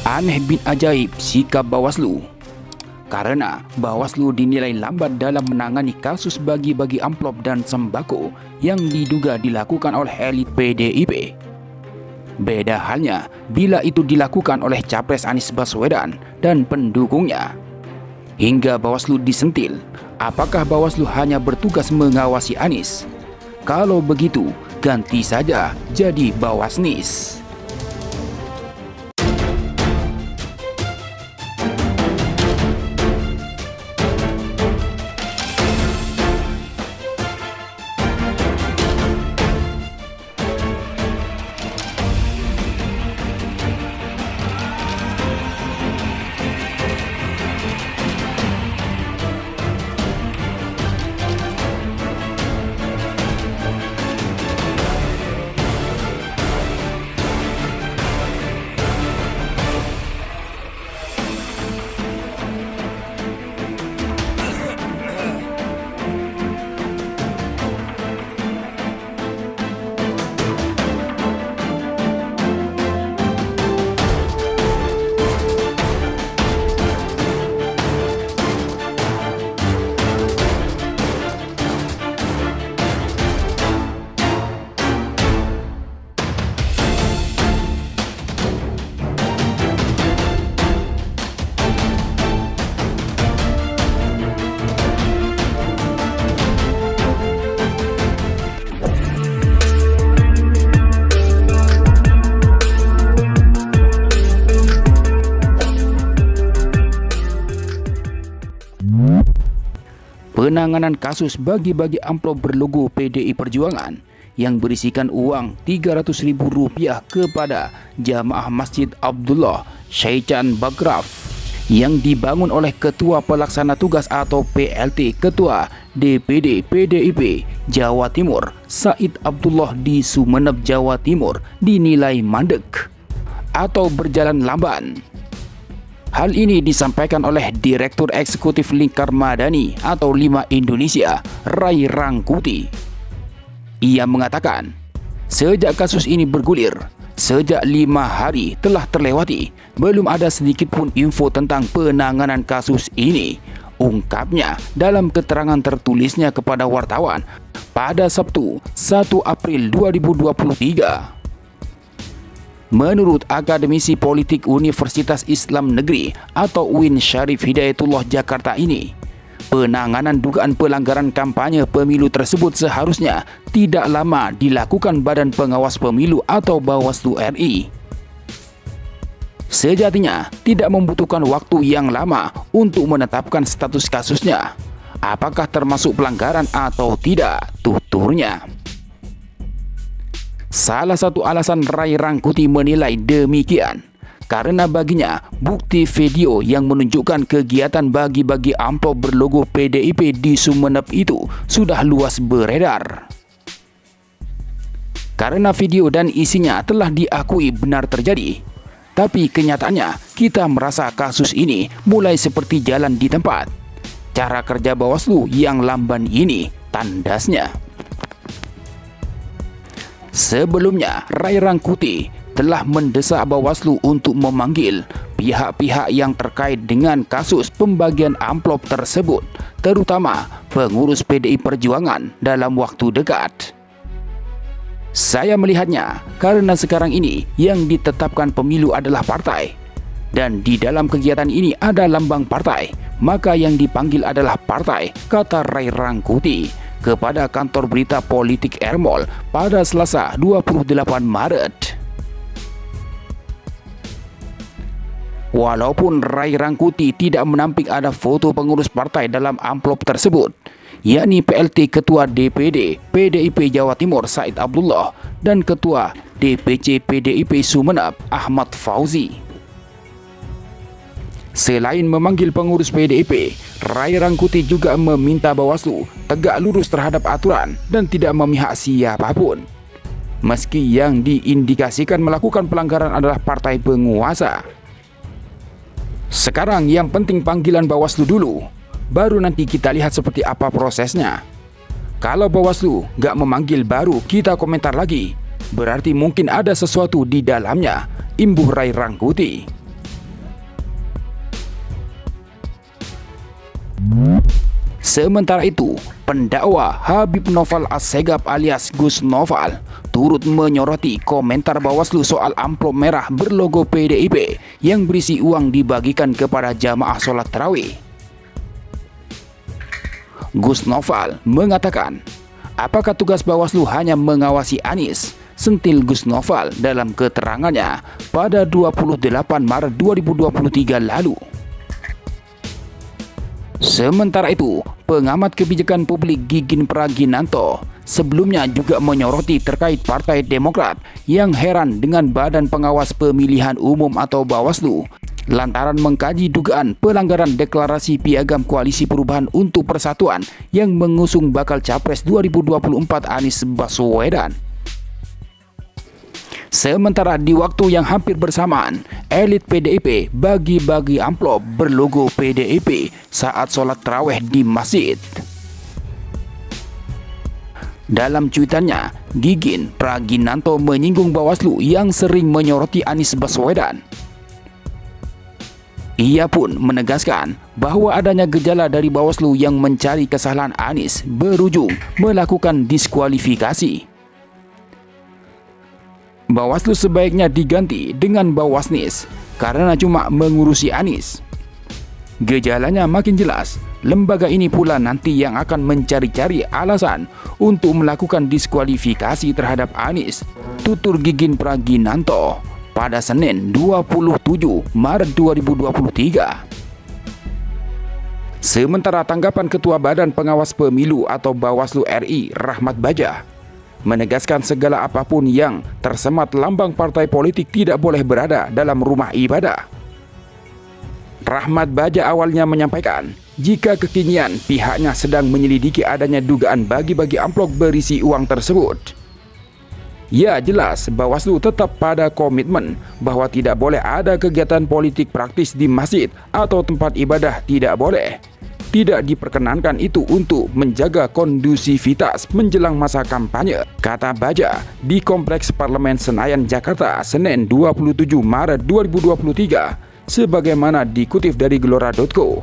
Aneh bin ajaib sikap Bawaslu. Karena Bawaslu dinilai lambat dalam menangani kasus bagi-bagi amplop dan sembako yang diduga dilakukan oleh elit PDIP. Beda halnya bila itu dilakukan oleh Capres Anies Baswedan dan pendukungnya. Hingga Bawaslu disentil, apakah Bawaslu hanya bertugas mengawasi Anies? Kalau begitu, ganti saja jadi Bawasnis. Penanganan kasus bagi-bagi amplop berlogo PDI Perjuangan yang berisikan uang Rp300.000 kepada Jamaah Masjid Abdullah Syaitan Bagraf yang dibangun oleh Ketua Pelaksana Tugas atau PLT Ketua DPD PDIP Jawa Timur Said Abdullah di Sumeneb, Jawa Timur dinilai mandek atau berjalan lamban. Hal ini disampaikan oleh Direktur Eksekutif Lingkar Madani atau Lima Indonesia, Ray Rangkuti. Ia mengatakan, sejak kasus ini bergulir, sejak 5 hari telah terlewati, belum ada sedikit pun info tentang penanganan kasus ini. Ungkapnya dalam keterangan tertulisnya kepada wartawan pada Sabtu 1 April 2023. Menurut akademisi politik Universitas Islam Negeri atau UIN Syarif Hidayatullah Jakarta ini, penanganan dugaan pelanggaran kampanye pemilu tersebut seharusnya tidak lama dilakukan Badan Pengawas Pemilu atau Bawaslu RI. Sejatinya tidak membutuhkan waktu yang lama untuk menetapkan status kasusnya, apakah termasuk pelanggaran atau tidak, tuturnya. Salah satu alasan Ray Rangkuti menilai demikian karena baginya bukti video yang menunjukkan kegiatan bagi-bagi amplop berlogo PDIP di Sumeneb itu sudah luas beredar. Karena video dan isinya telah diakui benar terjadi, tapi kenyataannya kita merasa kasus ini mulai seperti jalan di tempat. Cara kerja Bawaslu yang lamban ini tandasnya. Sebelumnya, Ray Rangkuti telah mendesak Bawaslu untuk memanggil pihak-pihak yang terkait dengan kasus pembagian amplop tersebut, terutama pengurus PDI Perjuangan dalam waktu dekat. Saya melihatnya karena sekarang ini yang ditetapkan pemilu adalah partai, dan di dalam kegiatan ini ada lambang partai, maka yang dipanggil adalah partai, kata Ray Rangkuti kepada kantor berita politik Ermol pada Selasa 28 Maret. Walaupun Ray Rangkuti tidak menampik ada foto pengurus partai dalam amplop tersebut, yakni PLT Ketua DPD PDIP Jawa Timur Said Abdullah dan Ketua DPC PDIP Sumeneb Ahmad Fauzi. Selain memanggil pengurus PDIP, Ray Rangkuti juga meminta Bawaslu tegak lurus terhadap aturan dan tidak memihak siapapun. Meski yang diindikasikan melakukan pelanggaran adalah partai penguasa. Sekarang yang penting panggilan Bawaslu dulu, baru nanti kita lihat seperti apa prosesnya. Kalau Bawaslu gak memanggil baru kita komentar lagi, berarti mungkin ada sesuatu di dalamnya, imbuh Ray Rangkuti. Sementara itu, pendakwa Habib Noval Assegaf alias Gus Noval turut menyoroti komentar Bawaslu soal amplop merah berlogo PDIP yang berisi uang dibagikan kepada jamaah sholat tarawih. Gus Noval mengatakan, apakah tugas Bawaslu hanya mengawasi Anies? Sentil Gus Noval dalam keterangannya pada 28 Maret 2023 lalu. Sementara itu, pengamat kebijakan publik Gigin Praginanto sebelumnya juga menyoroti terkait Partai Demokrat yang heran dengan Badan Pengawas Pemilihan Umum atau Bawaslu lantaran mengkaji dugaan pelanggaran deklarasi piagam Koalisi Perubahan untuk Persatuan yang mengusung bakal Capres 2024 Anies Baswedan. Sementara di waktu yang hampir bersamaan, elit PDIP bagi-bagi amplop berlogo PDIP saat sholat tarawih di masjid. Dalam cuitannya, Gigin Praginanto menyinggung Bawaslu yang sering menyoroti Anies Baswedan. Ia pun menegaskan bahwa adanya gejala dari Bawaslu yang mencari kesalahan Anies berujung melakukan diskualifikasi. Bawaslu sebaiknya diganti dengan Bawasnis karena cuma mengurusi Anies. Gejalanya makin jelas, lembaga ini pula nanti yang akan mencari-cari alasan untuk melakukan diskualifikasi terhadap Anies, tutur Gigin Praginanto pada Senin 27 Maret 2023. Sementara tanggapan Ketua Badan Pengawas Pemilu atau Bawaslu RI Rahmat Bajah menegaskan segala apapun yang tersemat lambang partai politik tidak boleh berada dalam rumah ibadah. Rahmat Bajah awalnya menyampaikan jika kekinian pihaknya sedang menyelidiki adanya dugaan bagi-bagi amplop berisi uang tersebut. Ya jelas, Bawaslu tetap pada komitmen bahwa tidak boleh ada kegiatan politik praktis di masjid atau tempat ibadah, tidak boleh. Tidak diperkenankan itu untuk menjaga kondusivitas menjelang masa kampanye, kata Bajah di Kompleks Parlemen Senayan, Jakarta, Senin 27 Maret 2023, sebagaimana dikutip dari Gelora.co.